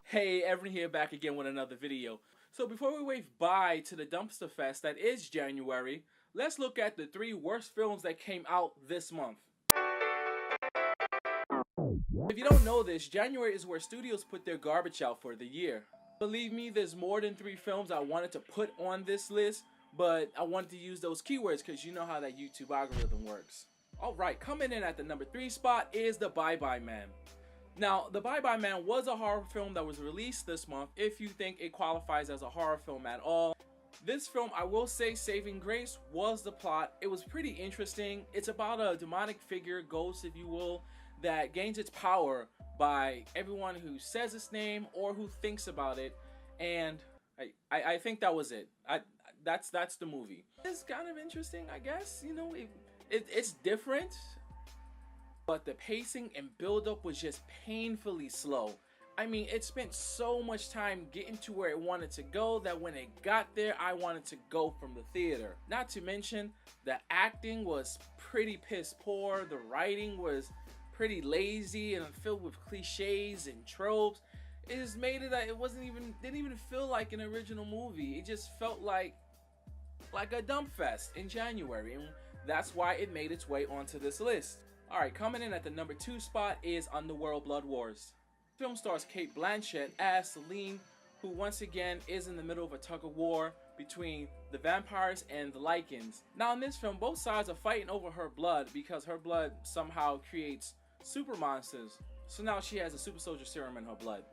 Hey, Evan here, back again with another video. So before we wave bye to the dumpster fest that is January, let's look at the 3 worst films that came out this month. If you don't know this, January is where studios put their garbage out for the year. Believe me, there's more than 3 films I wanted to put on this list, but I wanted to use those keywords because you know how that YouTube algorithm works. Alright, coming in at the number 3 spot is The Bye Bye Man. Now, The Bye Bye Man was a horror film that was released this month, if you think it qualifies as a horror film at all. This film, I will say, saving grace was the plot. It was pretty interesting. It's about a demonic figure, ghost if you will, that gains its power by everyone who says its name or who thinks about it, and I think that was it. That's the movie. It's kind of interesting, I guess. You know, it's different. But the pacing and build-up was just painfully slow. I mean, it spent so much time getting to where it wanted to go that when it got there, I wanted to go from the theater. Not to mention, the acting was pretty piss poor. The writing was pretty lazy and filled with cliches and tropes. It just made it that didn't even feel like an original movie. It just felt like a dump fest in January, and that's why it made its way onto this list. Alright, coming in at the number 2 spot is Underworld Blood Wars. The film stars Cate Blanchett as Celine, who once again is in the middle of a tug of war between the vampires and the Lycans. Now in this film, both sides are fighting over her blood because her blood somehow creates super monsters. So now she has a super soldier serum in her blood.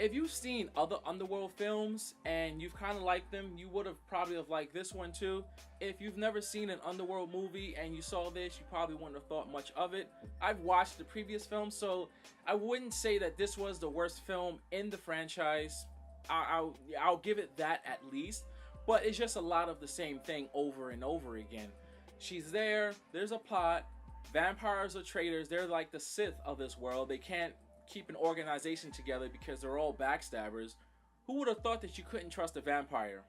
If you've seen other Underworld films and you've kind of liked them, you would have probably liked this one too. If you've never seen an Underworld movie and you saw this, you probably wouldn't have thought much of it. I've watched the previous film, so I wouldn't say that this was the worst film in the franchise. I'll give it that at least, but it's just a lot of the same thing over and over again. She's there's a plot, vampires are traitors, they're like the Sith of this world. They can't keep an organization together because they're all backstabbers. Who would have thought that you couldn't trust a vampire?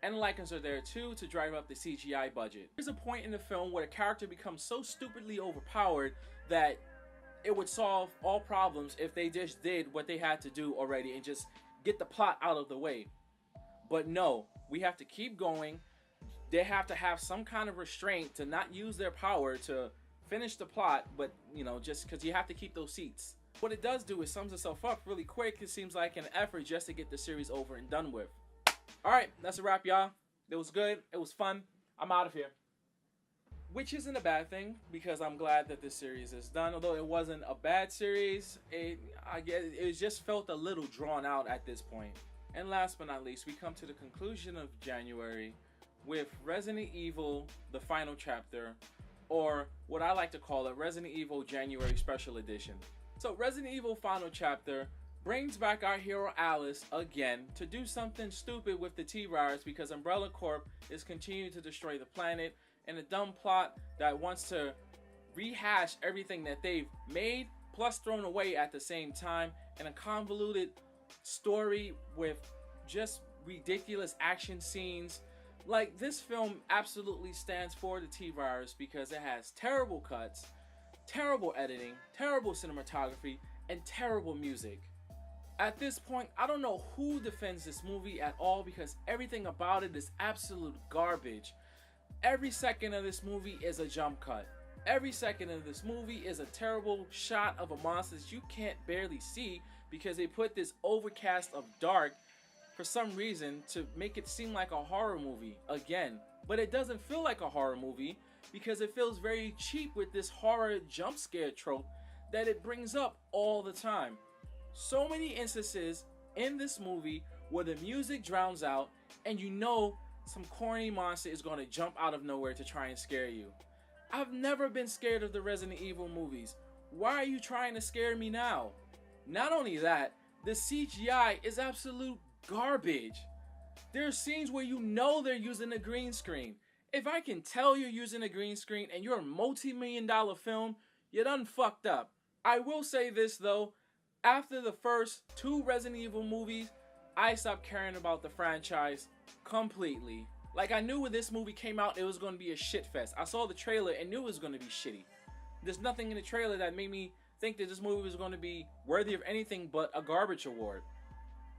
And Lycans are there too to drive up the CGI budget. There's a point in the film where a character becomes so stupidly overpowered that it would solve all problems if they just did what they had to do already and just get the plot out of the way. But no, we have to keep going. They have to have some kind of restraint to not use their power to finish the plot, but you know, just because you have to keep those seats. What it does do is sums itself up really quick. It seems like an effort just to get the series over and done with. Alright, that's a wrap, y'all. It was good. It was fun. I'm out of here. Which isn't a bad thing, because I'm glad that this series is done. Although it wasn't a bad series, I guess it just felt a little drawn out at this point. And last but not least, we come to the conclusion of January with Resident Evil, the final chapter, or what I like to call it, Resident Evil January Special Edition. So Resident Evil Final Chapter brings back our hero Alice again to do something stupid with the T-Virus because Umbrella Corp is continuing to destroy the planet, and a dumb plot that wants to rehash everything that they've made plus thrown away at the same time, and a convoluted story with just ridiculous action scenes. Like, this film absolutely stands for the T-Virus because it has terrible cuts, terrible editing, terrible cinematography, and terrible music. At this point, I don't know who defends this movie at all because everything about it is absolute garbage. Every second of this movie is a jump cut. Every second of this movie is a terrible shot of a monster that you can't barely see because they put this overcast of dark for some reason to make it seem like a horror movie again. But it doesn't feel like a horror movie because it feels very cheap with this horror jump scare trope that it brings up all the time. So many instances in this movie where the music drowns out and you know some corny monster is going to jump out of nowhere to try and scare you. I've never been scared of the Resident Evil movies. Why are you trying to scare me now? Not only that, the CGI is absolute garbage. There are scenes where you know they're using a green screen. If I can tell you're using a green screen and you're a multi-million-dollar film, you done fucked up. I will say this though, after the first 2 Resident Evil movies, I stopped caring about the franchise completely. Like, I knew when this movie came out, it was going to be a shit fest. I saw the trailer and knew it was going to be shitty. There's nothing in the trailer that made me think that this movie was going to be worthy of anything but a garbage award.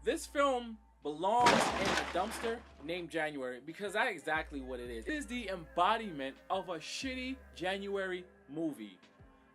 This film belongs in a dumpster named January because that's exactly what it is. It is the embodiment of a shitty January movie.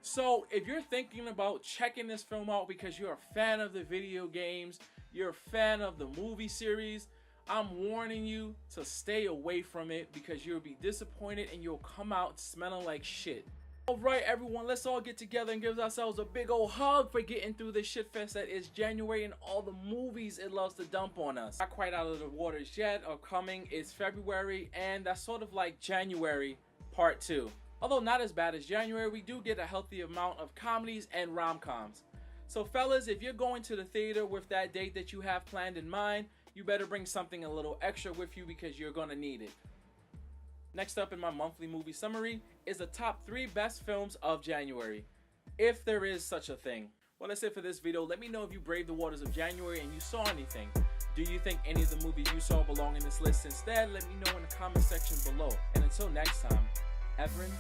So if you're thinking about checking this film out because you're a fan of the video games, you're a fan of the movie series, I'm warning you to stay away from it because you'll be disappointed and you'll come out smelling like shit. Alright everyone, let's all get together and give ourselves a big old hug for getting through this shitfest that is January and all the movies it loves to dump on us. Not quite out of the waters yet. Upcoming is February, and that's sort of like January Part 2. Although not as bad as January, we do get a healthy amount of comedies and rom-coms. So fellas, if you're going to the theater with that date that you have planned in mind, you better bring something a little extra with you because you're gonna need it. Next up in my monthly movie summary is the top 3 best films of January, if there is such a thing. Well, that's it for this video. Let me know if you braved the waters of January and you saw anything. Do you think any of the movies you saw belong in this list instead? Let me know in the comment section below. And until next time, Everin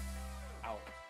out.